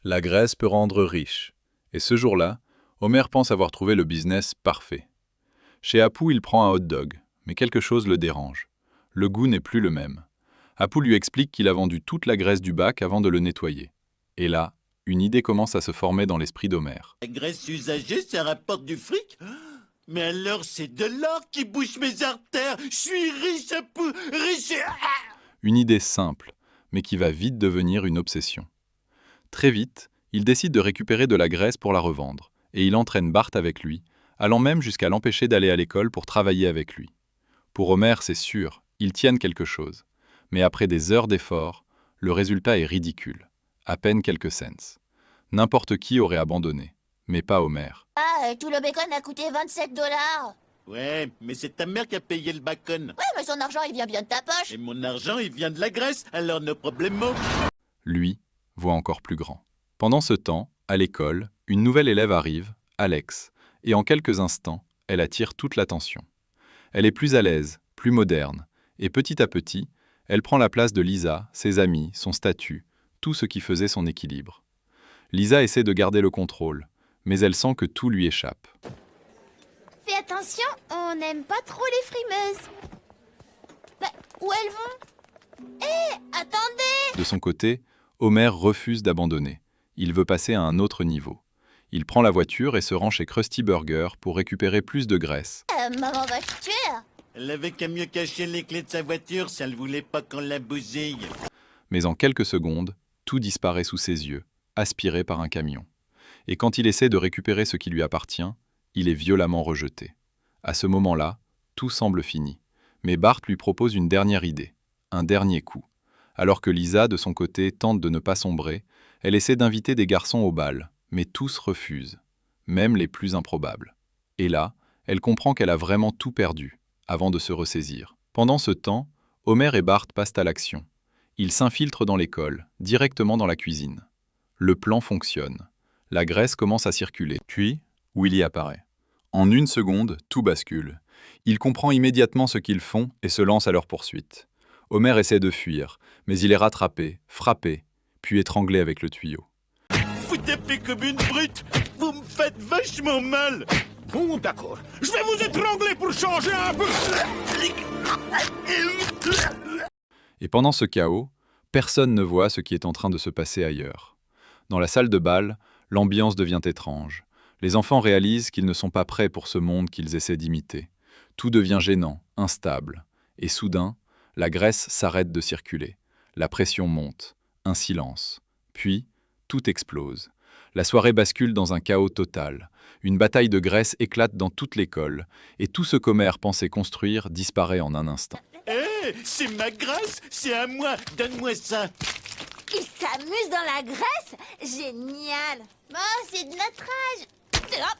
La graisse peut rendre riche. Et ce jour-là, Homer pense avoir trouvé le business parfait. Chez Apu, il prend un hot dog, mais quelque chose le dérange. Le goût n'est plus le même. Apu lui explique qu'il a vendu toute la graisse du bac avant de le nettoyer. Et là, une idée commence à se former dans l'esprit d'Homer. La graisse usagée, ça rapporte du fric? Mais alors, c'est de l'or qui bouche mes artères. Je suis riche, Apu, riche. Une idée simple, mais qui va vite devenir une obsession. Très vite, il décide de récupérer de la graisse pour la revendre, et il entraîne Bart avec lui, allant même jusqu'à l'empêcher d'aller à l'école pour travailler avec lui. Pour Homer, c'est sûr, ils tiennent quelque chose. Mais après des heures d'efforts, le résultat est ridicule. À peine quelques cents. N'importe qui aurait abandonné, mais pas Homer. Tout le bacon a coûté 27 $. Ouais, mais c'est ta mère qui a payé le bacon. Ouais, mais son argent, il vient bien de ta poche. Et mon argent, il vient de la graisse, alors nos problèmes. Lui voit encore plus grand. Pendant ce temps, à l'école, une nouvelle élève arrive, Alex, et en quelques instants, elle attire toute l'attention. Elle est plus à l'aise, plus moderne, et petit à petit, elle prend la place de Lisa, ses amis, son statut, tout ce qui faisait son équilibre. Lisa essaie de garder le contrôle, mais elle sent que tout lui échappe. Fais attention, on n'aime pas trop les frimeuses. Bah, où elles vont? Hé, attendez! De son côté, Homer refuse d'abandonner. Il veut passer à un autre niveau. Il prend la voiture et se rend chez Krusty Burger pour récupérer plus de graisse. Maman va te tuer. Elle avait qu'à mieux cacher les clés de sa voiture si elle voulait pas qu'on la bousille. Mais en quelques secondes, tout disparaît sous ses yeux, aspiré par un camion. Et quand il essaie de récupérer ce qui lui appartient, il est violemment rejeté. À ce moment-là, tout semble fini. Mais Bart lui propose une dernière idée, un dernier coup. Alors que Lisa, de son côté, tente de ne pas sombrer, elle essaie d'inviter des garçons au bal, mais tous refusent, même les plus improbables. Et là, elle comprend qu'elle a vraiment tout perdu, avant de se ressaisir. Pendant ce temps, Homer et Bart passent à l'action. Ils s'infiltrent dans l'école, directement dans la cuisine. Le plan fonctionne. La graisse commence à circuler. Puis, Willy apparaît. En une seconde, tout bascule. Il comprend immédiatement ce qu'ils font et se lance à leur poursuite. Homer essaie de fuir, mais il est rattrapé, frappé, puis étranglé avec le tuyau. Vous tapez comme une brute. Vous me faites vachement mal. Bon, d'accord. Je vais vous étrangler pour changer un peu. Et pendant ce chaos, personne ne voit ce qui est en train de se passer ailleurs. Dans la salle de bal, l'ambiance devient étrange. Les enfants réalisent qu'ils ne sont pas prêts pour ce monde qu'ils essaient d'imiter. Tout devient gênant, instable. Et soudain, la graisse s'arrête de circuler. La pression monte. Un silence. Puis, tout explose. La soirée bascule dans un chaos total. Une bataille de graisse éclate dans toute l'école. Et tout ce qu'Homer pensait construire disparaît en un instant. Hé, c'est ma graisse, c'est à moi. Donne-moi ça. Ils s'amusent dans la graisse? Génial. Oh, c'est de notre âge. Hop.